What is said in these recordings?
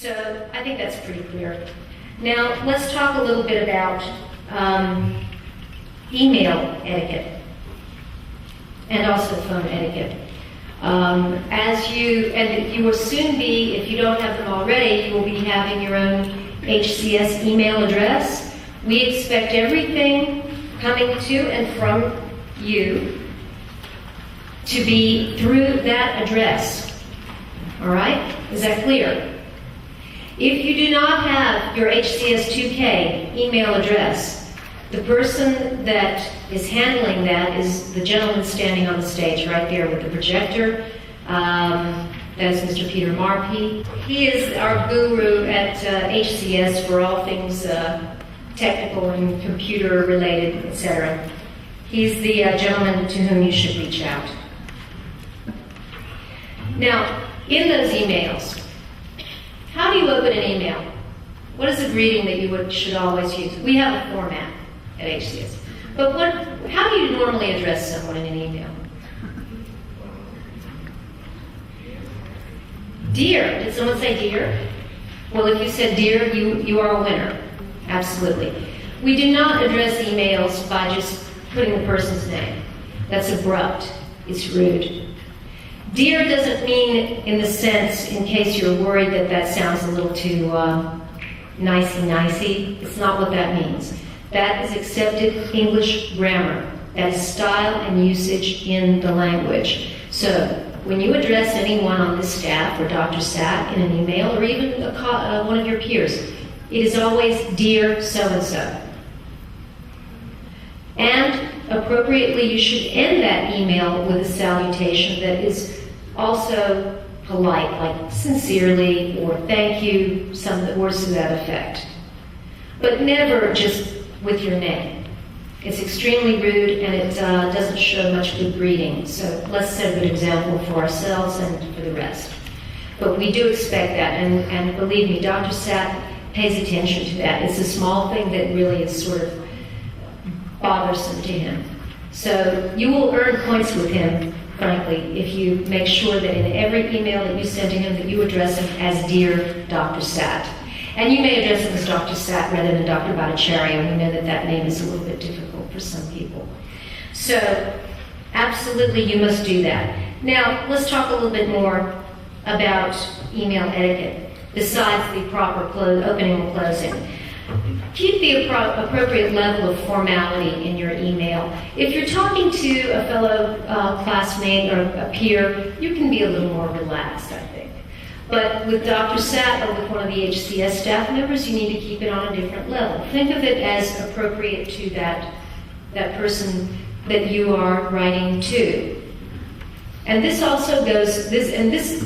So I think that's pretty clear. Now let's talk a little bit about email etiquette and also phone etiquette. You will soon be, if you don't have them already, you will be having your own HCS email address. We expect everything coming to and from you to be through that address. All right? Is that clear? If you do not have your HCS 2K email address, the person that is handling that is the gentleman standing on the stage right there with the projector. That is Mr. Peter Marpy. He is our guru at HCS for all things technical and computer related, etc. He's the gentleman to whom you should reach out. Now, in those emails, how do you open an email? What is the greeting that you should always use? We have a format at HCS. But how do you normally address someone in an email? Dear. Did someone say dear? Well, if you said dear, you are a winner. Absolutely. We do not address emails by just putting the person's name. That's abrupt. It's rude. Dear doesn't mean in the sense, in case you're worried that that sounds a little too nicey-nicey. It's not what that means. That is accepted English grammar. That is style and usage in the language. So when you address anyone on this staff or Dr. Sat in an email or even one of your peers, it is always dear so-and-so. And appropriately, you should end that email with a salutation that is also polite, like sincerely or thank you, some words to that effect. But never just with your name. It's extremely rude and it doesn't show much good breeding. So let's set a good example for ourselves and for the rest. But we do expect that, and believe me, Dr. Sat pays attention to that. It's a small thing that really is sort of bothersome to him. So you will earn points with him, frankly, if you make sure that in every email that you send to him that you address him as Dear Dr. Sat. And you may address him as Dr. Sat rather than Dr. Bhattacharya. We know that that name is a little bit difficult for some people. So, absolutely, you must do that. Now, let's talk a little bit more about email etiquette, besides the proper opening and closing. Keep the appropriate level of formality in your email. If you're talking to a fellow classmate or a peer, you can be a little more relaxed, I think. But with Dr. Sat or with one of the HCS staff members, you need to keep it on a different level. Think of it as appropriate to that person that you are writing to. And this also goes,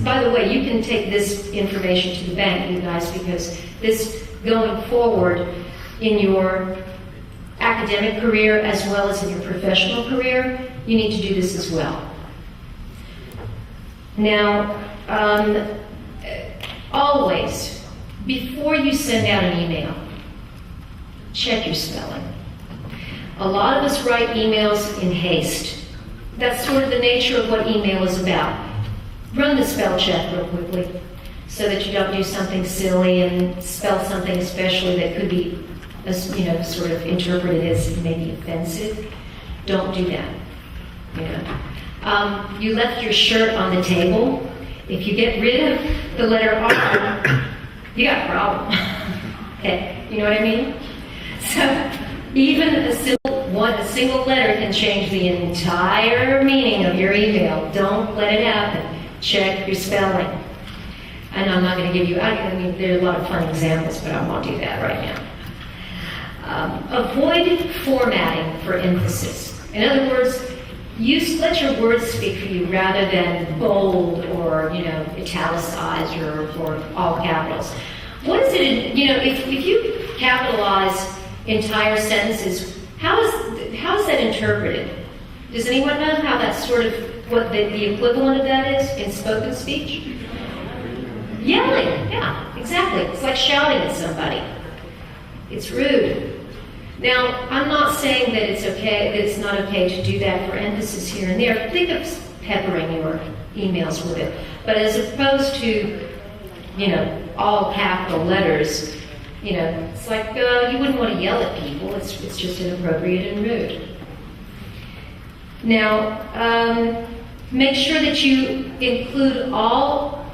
by the way, you can take this information to the bank, you guys, because this going forward in your academic career as well as in your professional career, you need to do this as well. Now, always, before you send out an email, check your spelling. A lot of us write emails in haste. That's sort of the nature of what email is about. Run the spell check real quickly so that you don't do something silly and spell something especially that could be, sort of interpreted as maybe offensive. Don't do that. You left your shirt on the table. If you get rid of the letter R, you got a problem. Okay, you know what I mean? So even a single letter can change the entire meaning of your email. Don't let it happen. Check your spelling. And I'm not going to give you, there are a lot of fun examples, but I won't do that right now. Avoid formatting for emphasis. In other words, let your words speak for you rather than bold or, italicized or all capitals. What is it, if you capitalize entire sentences, how is that interpreted? Does anyone know how that's sort of, what the equivalent of that is in spoken speech? Yelling, yeah, exactly. It's like shouting at somebody. It's rude. Now, I'm not saying that it's not okay to do that for emphasis here and there. Think of peppering your emails with it. But as opposed to all capital letters, it's like you wouldn't want to yell at people. It's just inappropriate and rude. Now, make sure that you include all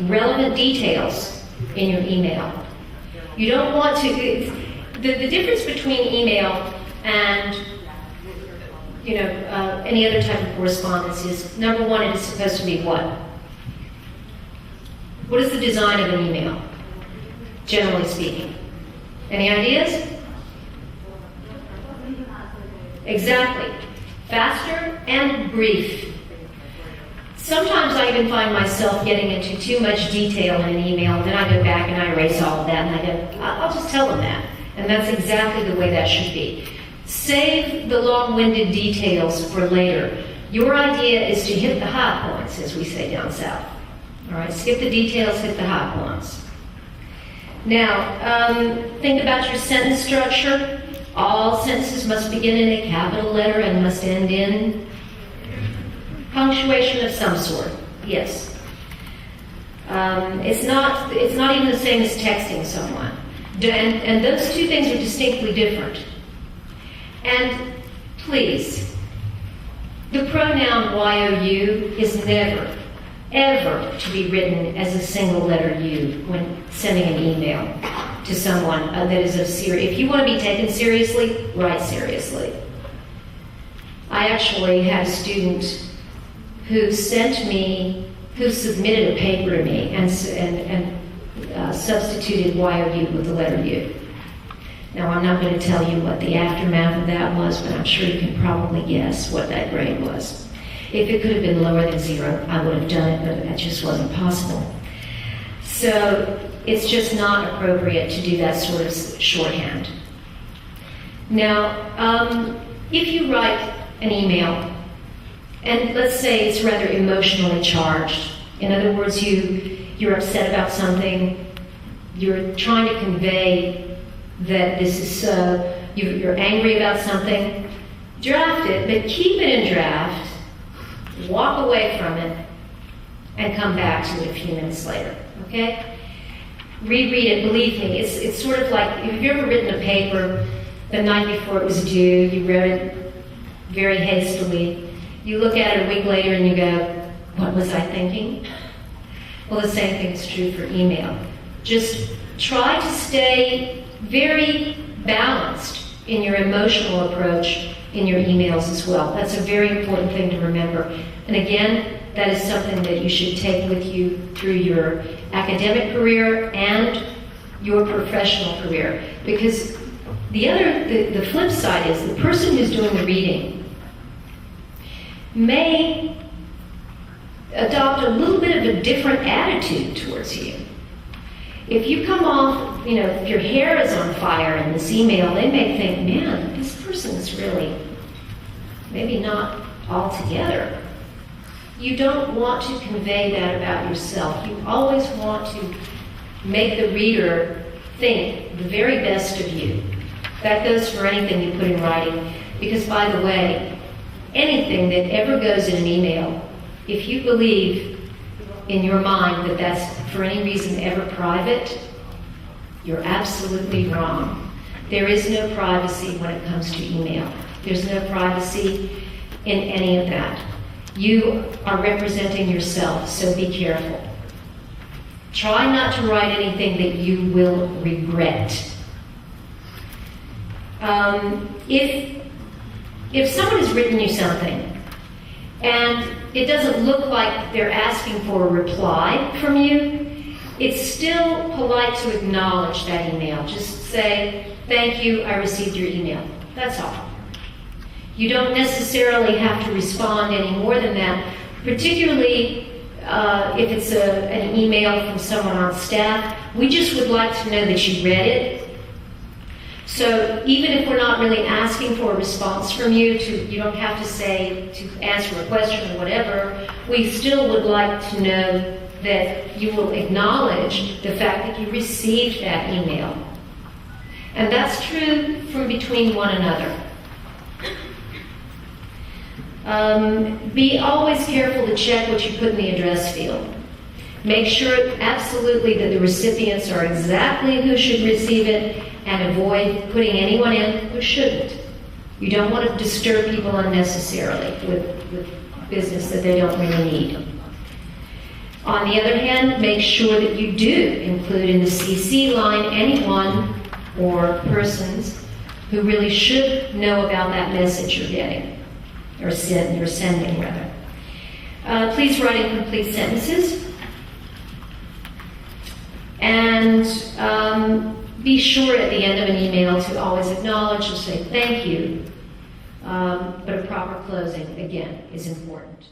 relevant details in your email. You don't want to. The difference between email and any other type of correspondence is, number one, it is supposed to be what? What is the design of an email, generally speaking? Any ideas? Exactly. Faster and brief. Sometimes I even find myself getting into too much detail in an email, and then I go back and I erase all of that, and I go, I'll just tell them that. And that's exactly the way that should be. Save the long-winded details for later. Your idea is to hit the high points, as we say down south. All right, skip the details, hit the high points. Now, think about your sentence structure. All sentences must begin in a capital letter and must end in punctuation of some sort. Yes. It's not even the same as texting someone. And those two things are distinctly different. And please, the pronoun YOU is never, ever to be written as a single letter U when sending an email to someone that is of serious. If you want to be taken seriously, write seriously. I actually had a student who submitted a paper to me and substituted YOU with the letter U. Now, I'm not going to tell you what the aftermath of that was, but I'm sure you can probably guess what that grade was. If it could have been lower than 0, I would have done it, but that just wasn't possible. So it's just not appropriate to do that sort of shorthand. Now, if you write an email, and let's say it's rather emotionally charged, in other words, you're upset about something, you're trying to convey that this is you're angry about something, draft it, but keep it in draft, walk away from it, and come back to it a few minutes later, okay? Reread it, believe me, it's sort of like, if you've ever written a paper the night before it was due, you wrote it very hastily, you look at it a week later and you go, what was I thinking? Well, the same thing is true for email. Just try to stay very balanced in your emotional approach in your emails as well. That's a very important thing to remember. And again, that is something that you should take with you through your academic career and your professional career. Because the flip side is the person who's doing the reading may adopt a little bit of a different attitude towards you. If you come off, if your hair is on fire in this email, they may think, man, this person is really maybe not all together. You don't want to convey that about yourself. You always want to make the reader think the very best of you. That goes for anything you put in writing. Because, by the way, anything that ever goes in an email, if you believe in your mind that that's for any reason ever private, you're absolutely wrong. There is no privacy when it comes to email. There's no privacy in any of that. You are representing yourself, so be careful. Try not to write anything that you will regret. If someone has written you something and it doesn't look like they're asking for a reply from you, it's still polite to acknowledge that email. Just say, thank you, I received your email. That's all. You don't necessarily have to respond any more than that, particularly if it's an email from someone on staff. We just would like to know that you read it. So even if we're not really asking for a response from you, you don't have to say to answer a question or whatever, we still would like to know that you will acknowledge the fact that you received that email. And that's true from between one another. Be always careful to check what you put in the address field. Make sure absolutely that the recipients are exactly who should receive it, and avoid putting anyone in who shouldn't. You don't want to disturb people unnecessarily with business that they don't really need. On the other hand, make sure that you do include in the CC line anyone or persons who really should know about that message you're getting, or you're sending rather. Please write in complete sentences. And be sure at the end of an email to always acknowledge and say thank you. But a proper closing, again, is important.